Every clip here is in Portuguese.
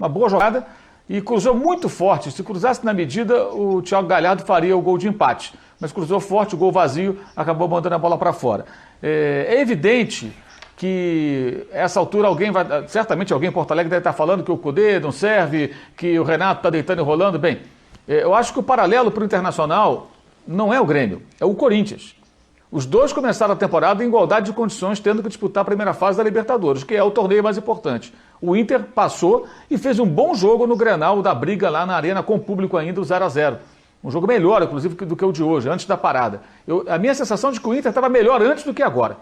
uma boa jogada e cruzou muito forte. Se cruzasse na medida, o Thiago Galhardo faria o gol de empate. Mas cruzou forte, o gol vazio, acabou mandando a bola para fora. É evidente que essa altura certamente alguém em Porto Alegre deve estar falando que o Cudê não serve, que o Renato está deitando e rolando. Bem, eu acho que o paralelo para o Internacional não é o Grêmio, é o Corinthians. Os dois começaram a temporada em igualdade de condições, tendo que disputar a primeira fase da Libertadores, que é o torneio mais importante. O Inter passou e fez um bom jogo no Grenal da briga lá na Arena, com o público ainda, o 0-0. Um jogo melhor, inclusive, do que o de hoje, antes da parada. A minha sensação de que o Inter estava melhor antes do que agora.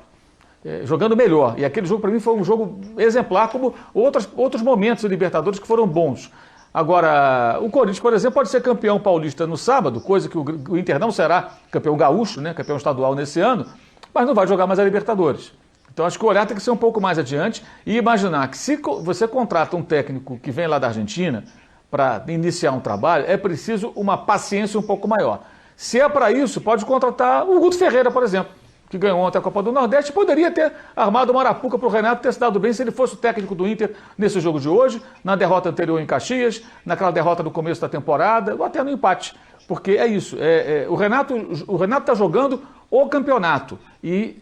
Jogando melhor. E aquele jogo, para mim, foi um jogo exemplar, como outros momentos de Libertadores que foram bons. Agora, o Corinthians, por exemplo, pode ser campeão paulista no sábado, coisa que o Inter não será campeão gaúcho, né, campeão estadual nesse ano, mas não vai jogar mais a Libertadores. Então acho que o olhar tem que ser um pouco mais adiante e imaginar que se você contrata um técnico que vem lá da Argentina para iniciar um trabalho, é preciso uma paciência um pouco maior. Se é para isso, pode contratar o Guto Ferreira, por exemplo, que ganhou ontem a Copa do Nordeste, poderia ter armado uma arapuca para o Renato ter se dado bem se ele fosse o técnico do Inter nesse jogo de hoje, na derrota anterior em Caxias, naquela derrota no começo da temporada, ou até no empate. Porque é isso, o Renato está jogando o campeonato e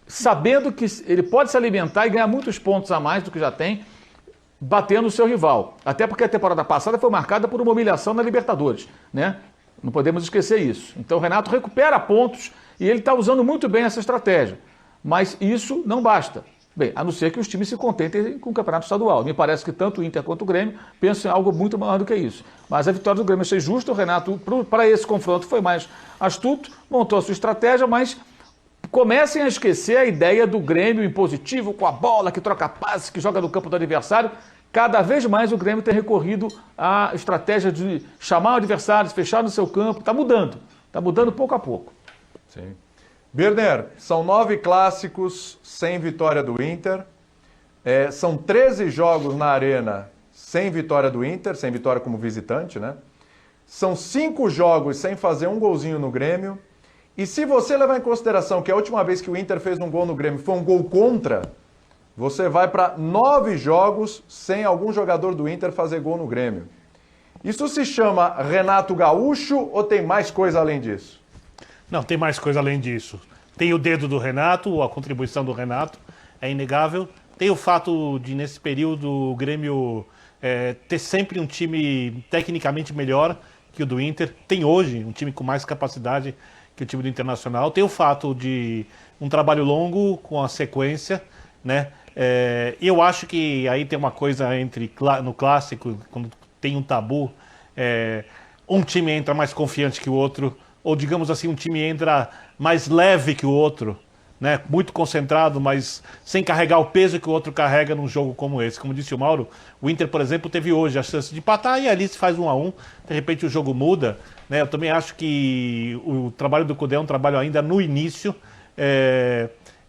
sabendo que ele pode se alimentar e ganhar muitos pontos a mais do que já tem, batendo o seu rival. Até porque a temporada passada foi marcada por uma humilhação na Libertadores, né? Não podemos esquecer isso. Então o Renato recupera pontos e ele está usando muito bem essa estratégia. Mas isso não basta. Bem, a não ser que os times se contentem com o campeonato estadual. Me parece que tanto o Inter quanto o Grêmio pensam em algo muito maior do que isso. Mas a vitória do Grêmio achei justa. O Renato, para esse confronto, foi mais astuto, montou a sua estratégia, mas comecem a esquecer a ideia do Grêmio impositivo, com a bola, que troca passe, que joga no campo do adversário. Cada vez mais o Grêmio tem recorrido à estratégia de chamar o adversário, fechar no seu campo. Está mudando pouco a pouco. Sim. Birner, são 9 clássicos sem vitória do Inter. São 13 jogos na Arena sem vitória do Inter, sem vitória como visitante, né? São 5 jogos sem fazer um golzinho no Grêmio. E se você levar em consideração que a última vez que o Inter fez um gol no Grêmio foi um gol contra, você vai para 9 jogos sem algum jogador do Inter fazer gol no Grêmio. Isso se chama Renato Gaúcho ou tem mais coisa além disso? Não, tem mais coisa além disso. Tem o dedo do Renato, a contribuição do Renato, é inegável. Tem o fato de, nesse período, o Grêmio ter sempre um time tecnicamente melhor que o do Inter. Tem hoje um time com mais capacidade que o time do Internacional. Tem o fato de um trabalho longo com a sequência, né? Eu acho que aí tem uma coisa no clássico, quando tem um tabu, um time entra mais confiante que o outro, ou digamos assim, um time entra mais leve que o outro, né? Muito concentrado, mas sem carregar o peso que o outro carrega num jogo como esse. Como disse o Mauro, o Inter, por exemplo, teve hoje a chance de empatar e ali se faz 1-1, de repente o jogo muda, né? Eu também acho que o trabalho do Cudê é um trabalho ainda no início.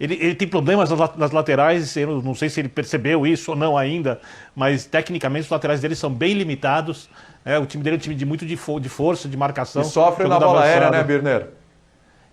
Ele tem problemas nas laterais, eu não sei se ele percebeu isso ou não ainda, mas tecnicamente os laterais dele são bem limitados. O time dele é um time muito de força, de marcação. E sofre na bola aérea, né, Birner?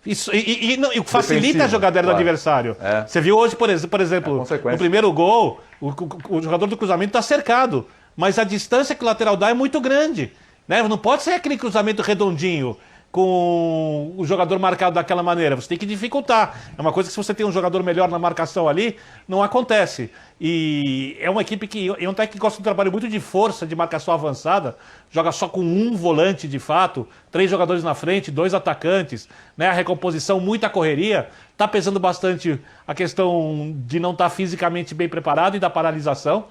Isso, e facilita a jogada do adversário. Você viu hoje, por exemplo, no primeiro gol, o jogador do cruzamento está cercado, mas a distância que o lateral dá é muito grande, né? Não pode ser aquele cruzamento redondinho com o jogador marcado daquela maneira. Você tem que dificultar. É uma coisa que, se você tem um jogador melhor na marcação ali, não acontece. E é uma equipe que é um técnico que gosta de um trabalho muito de força, de marcação avançada, joga só com um volante de fato, 3 jogadores na frente, 2 atacantes, né? A recomposição, muita correria. Está pesando bastante a questão de não estar fisicamente bem preparado e da paralisação.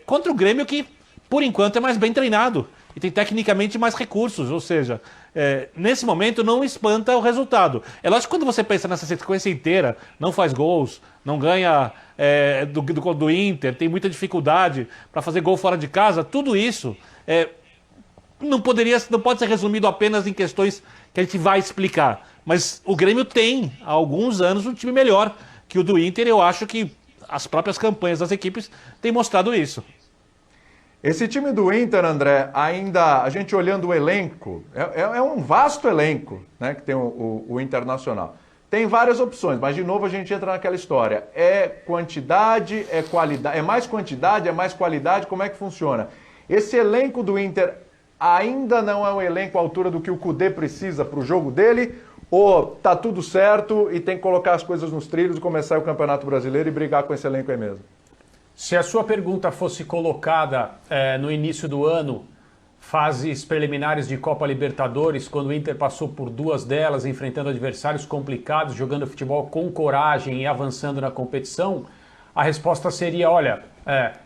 Contra o Grêmio, que por enquanto é mais bem treinado e tem tecnicamente mais recursos, ou seja, nesse momento não espanta o resultado. É lógico que quando você pensa nessa sequência inteira, não faz gols, não ganha do Inter, tem muita dificuldade para fazer gol fora de casa, tudo isso não pode ser resumido apenas em questões que a gente vai explicar. Mas o Grêmio tem, há alguns anos, um time melhor que o do Inter. Eu acho que as próprias campanhas das equipes têm mostrado isso. Esse time do Inter, André, ainda, a gente olhando o elenco, é um vasto elenco, né, que tem o Internacional. Tem várias opções, mas de novo a gente entra naquela história. É quantidade, é qualidade, é mais quantidade, é mais qualidade, como é que funciona? Esse elenco do Inter ainda não é um elenco à altura do que o Cudê precisa para o jogo dele, ou tá tudo certo e tem que colocar as coisas nos trilhos e começar o Campeonato Brasileiro e brigar com esse elenco aí mesmo? Se a sua pergunta fosse colocada no início do ano, fases preliminares de Copa Libertadores, quando o Inter passou por 2 delas, enfrentando adversários complicados, jogando futebol com coragem e avançando na competição, a resposta seria, olha,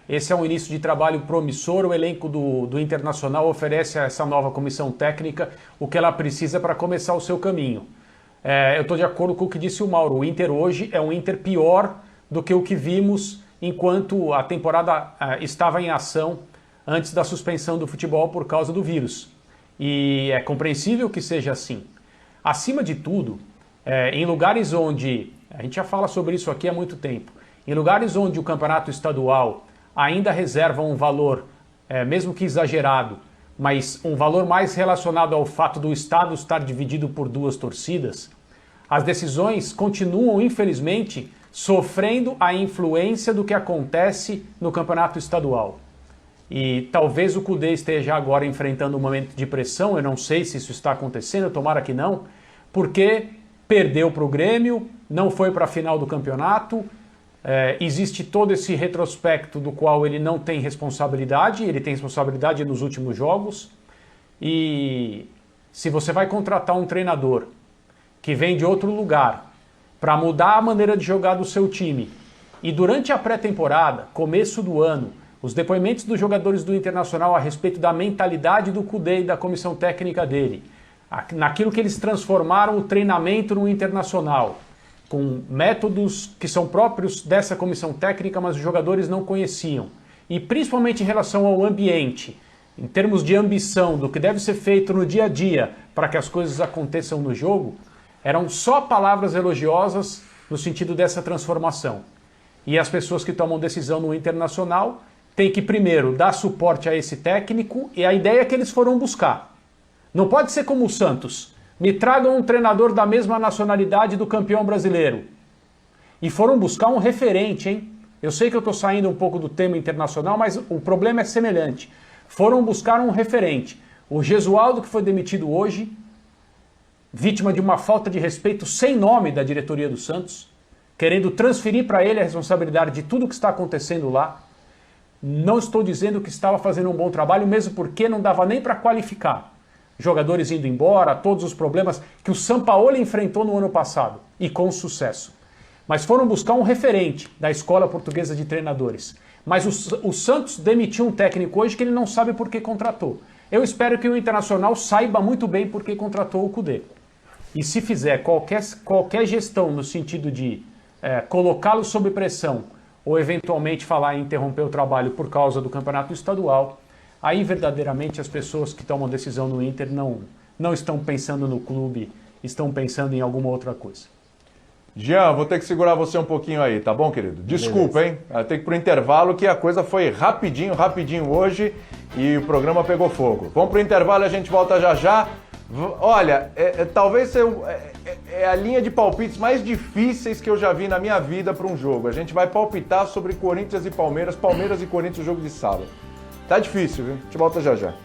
esse é um início de trabalho promissor, o elenco do Internacional oferece a essa nova comissão técnica o que ela precisa para começar o seu caminho. Eu estou de acordo com o que disse o Mauro, o Inter hoje é um Inter pior do que o que vimos enquanto a temporada estava em ação antes da suspensão do futebol por causa do vírus. E é compreensível que seja assim. Acima de tudo, em lugares onde, a gente já fala sobre isso aqui há muito tempo, em lugares onde o campeonato estadual ainda reserva um valor, mesmo que exagerado, mas um valor mais relacionado ao fato do estado estar dividido por 2 torcidas, as decisões continuam, infelizmente, sofrendo a influência do que acontece no campeonato estadual. E talvez o Cudê esteja agora enfrentando um momento de pressão, eu não sei se isso está acontecendo, tomara que não, porque perdeu para o Grêmio, não foi para a final do campeonato, existe todo esse retrospecto do qual ele não tem responsabilidade, ele tem responsabilidade nos últimos jogos, e se você vai contratar um treinador que vem de outro lugar para mudar a maneira de jogar do seu time, e durante a pré-temporada, começo do ano, os depoimentos dos jogadores do Internacional a respeito da mentalidade do Cudê e da comissão técnica dele, naquilo que eles transformaram o treinamento no Internacional, com métodos que são próprios dessa comissão técnica, mas os jogadores não conheciam. E principalmente em relação ao ambiente, em termos de ambição, do que deve ser feito no dia a dia para que as coisas aconteçam no jogo, eram só palavras elogiosas no sentido dessa transformação. E as pessoas que tomam decisão no Internacional têm que primeiro dar suporte a esse técnico e a ideia que eles foram buscar. Não pode ser como o Santos. Me tragam um treinador da mesma nacionalidade do campeão brasileiro. E foram buscar um referente, hein? Eu sei que eu estou saindo um pouco do tema internacional, mas o problema é semelhante. Foram buscar um referente. O Gesualdo, que foi demitido hoje, vítima de uma falta de respeito sem nome da diretoria do Santos, querendo transferir para ele a responsabilidade de tudo que está acontecendo lá. Não estou dizendo que estava fazendo um bom trabalho, mesmo porque não dava nem para qualificar. Jogadores indo embora, todos os problemas que o Sampaoli enfrentou no ano passado, e com sucesso. Mas foram buscar um referente da Escola Portuguesa de Treinadores. Mas o Santos demitiu um técnico hoje que ele não sabe por que contratou. Eu espero que o Internacional saiba muito bem por que contratou o Cudê. E se fizer qualquer gestão no sentido de colocá-lo sob pressão, ou eventualmente falar em interromper o trabalho por causa do campeonato estadual, aí verdadeiramente as pessoas que tomam decisão no Inter não estão pensando no clube, estão pensando em alguma outra coisa. Jean, vou ter que segurar você um pouquinho aí, tá bom, querido? Desculpa, hein? Tem que ir pro intervalo, que a coisa foi rapidinho hoje e o programa pegou fogo. Vamos pro intervalo e a gente volta já já. Olha, talvez é a linha de palpites mais difíceis que eu já vi na minha vida para um jogo. A gente vai palpitar sobre Corinthians e Palmeiras e Corinthians no jogo de sábado. Tá difícil, viu? A gente volta já já.